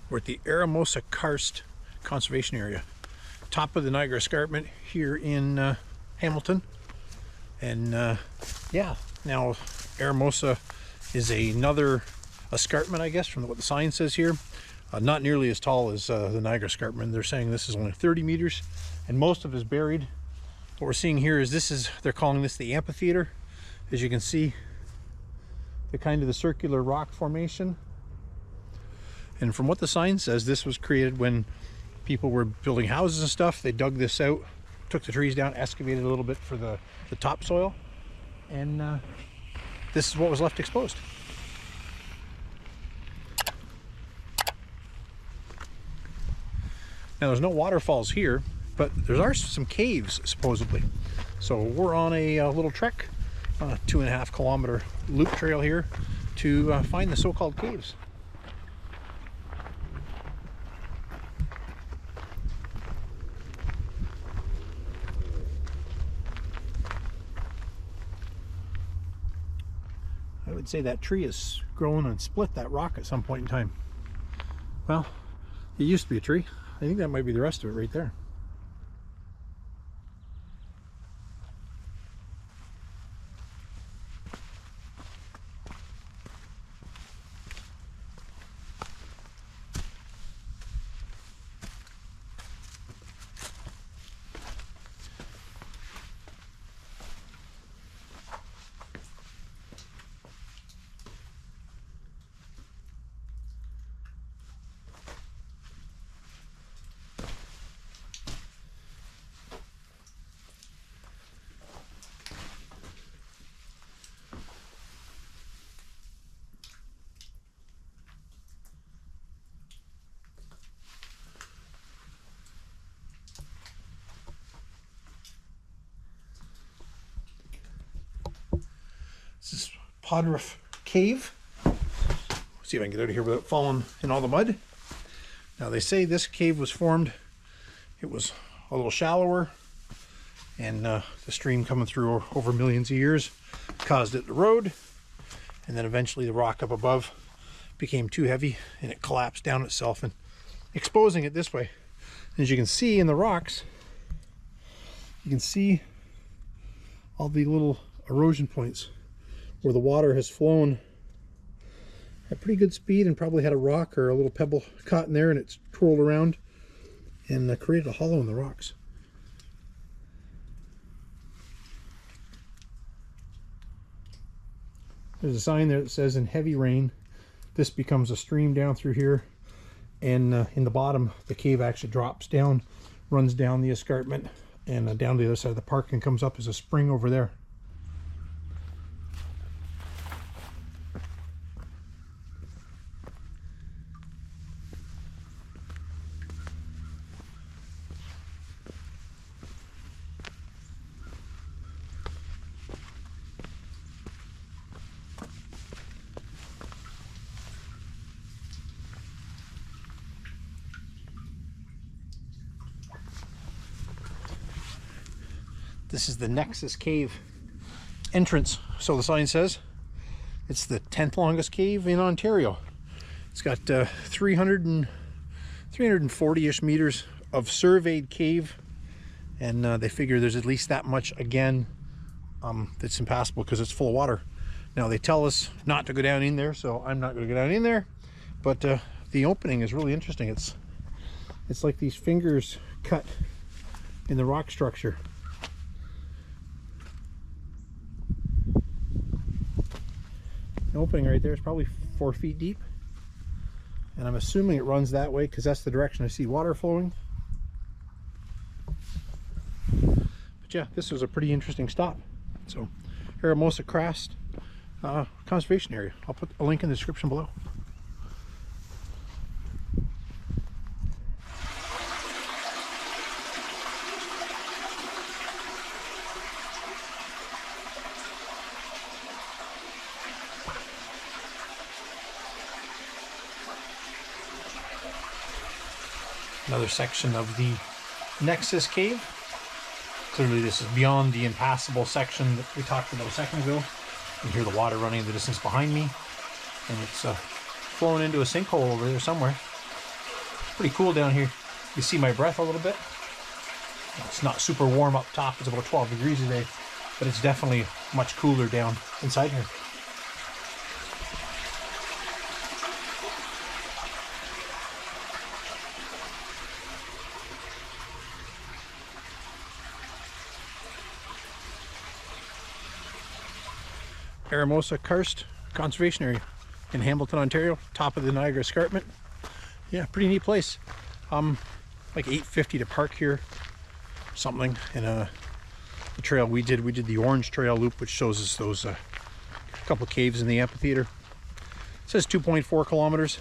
We're at the Eramosa Karst Conservation Area, top of the Niagara Escarpment here in Hamilton. And yeah, now Eramosa is another escarpment, I guess, from what the sign says here. Not nearly as tall as the Niagara Escarpment. They're saying this is only 30 meters, and most of it is buried. What we're seeing here is they're calling this the amphitheater. As you can see, the circular rock formation. And from what the sign says, this was created when people were building houses and stuff. They dug this out, took the trees down, excavated a little bit for the topsoil, and this is what was left exposed. Now there's no waterfalls here, but there are some caves supposedly. So we're on a little trek, on a 2.5 kilometer loop trail here to find the so-called caves. I would say that tree has grown and split that rock at some point in time. Well, it used to be a tree. I think that might be the rest of it right there. This is Pottruff Cave. See if I can get out of here without falling in all the mud. Now they say this cave was formed, it was a little shallower, and the stream coming through over millions of years caused it to erode, and then eventually the rock up above became too heavy and it collapsed down itself and exposing it this way. And as you can see in the rocks, you can see all the little erosion points where the water has flown at pretty good speed and probably had a rock or a little pebble caught in there, and it's twirled around and created a hollow in the rocks. There's a sign there that says in heavy rain this becomes a stream down through here, and in the bottom the cave actually drops down, runs down the escarpment and down to the other side of the park and comes up as a spring over there. This is the Nexus Cave entrance, so the sign says. It's the 10th longest cave in Ontario. It's got 340-ish meters of surveyed cave, and they figure there's at least that much again that's impassable because it's full of water. Now they tell us not to go down in there, so I'm not going to go down in there, but the opening is really interesting. It's like these fingers cut in the rock structure. The opening right there is probably 4 feet deep, and I'm assuming it runs that way because that's the direction I see water flowing. But yeah, this was a pretty interesting stop. So Eramosa Karst Conservation Area. I'll put a link in the description below. Another section of the Nexus Cave. Clearly this is beyond the impassable section that we talked about a second ago. You can hear the water running in the distance behind me, and it's flowing into a sinkhole over there somewhere. pretty cool down here. You see my breath a little bit. It's not super warm up top. It's about 12 degrees today, but it's definitely much cooler down inside here. Eramosa Karst Conservation Area in Hamilton, Ontario, top of the Niagara Escarpment. Yeah, pretty neat place. Like $8.50 to park here, something. And the trail we did the orange trail loop, which shows us those couple caves in the amphitheater. It says 2.4 kilometers.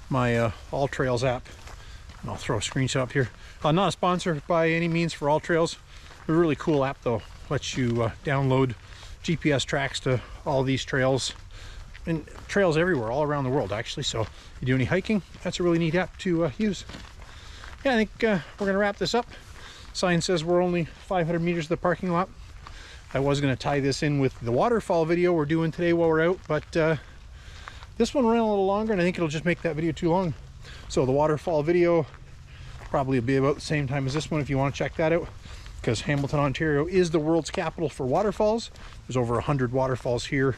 My All Trails app, and I'll throw a screenshot up here. Not a sponsor by any means for All Trails. A really cool app though. Lets you download GPS tracks to all these trails, and trails everywhere, all around the world actually. So you do any hiking, that's a really neat app to use. Yeah, I think we're gonna wrap this up. Sign says we're only 500 meters to the parking lot. I was gonna tie this in with the waterfall video we're doing today while we're out, but this one ran a little longer and I think it'll just make that video too long. So the waterfall video probably will be about the same time as this one if you want to check that out, because Hamilton, Ontario is the world's capital for waterfalls. There's over 100 waterfalls here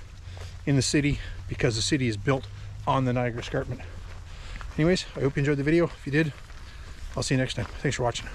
in the city because the city is built on the Niagara Escarpment. Anyways, I hope you enjoyed the video. If you did, I'll see you next time. Thanks for watching.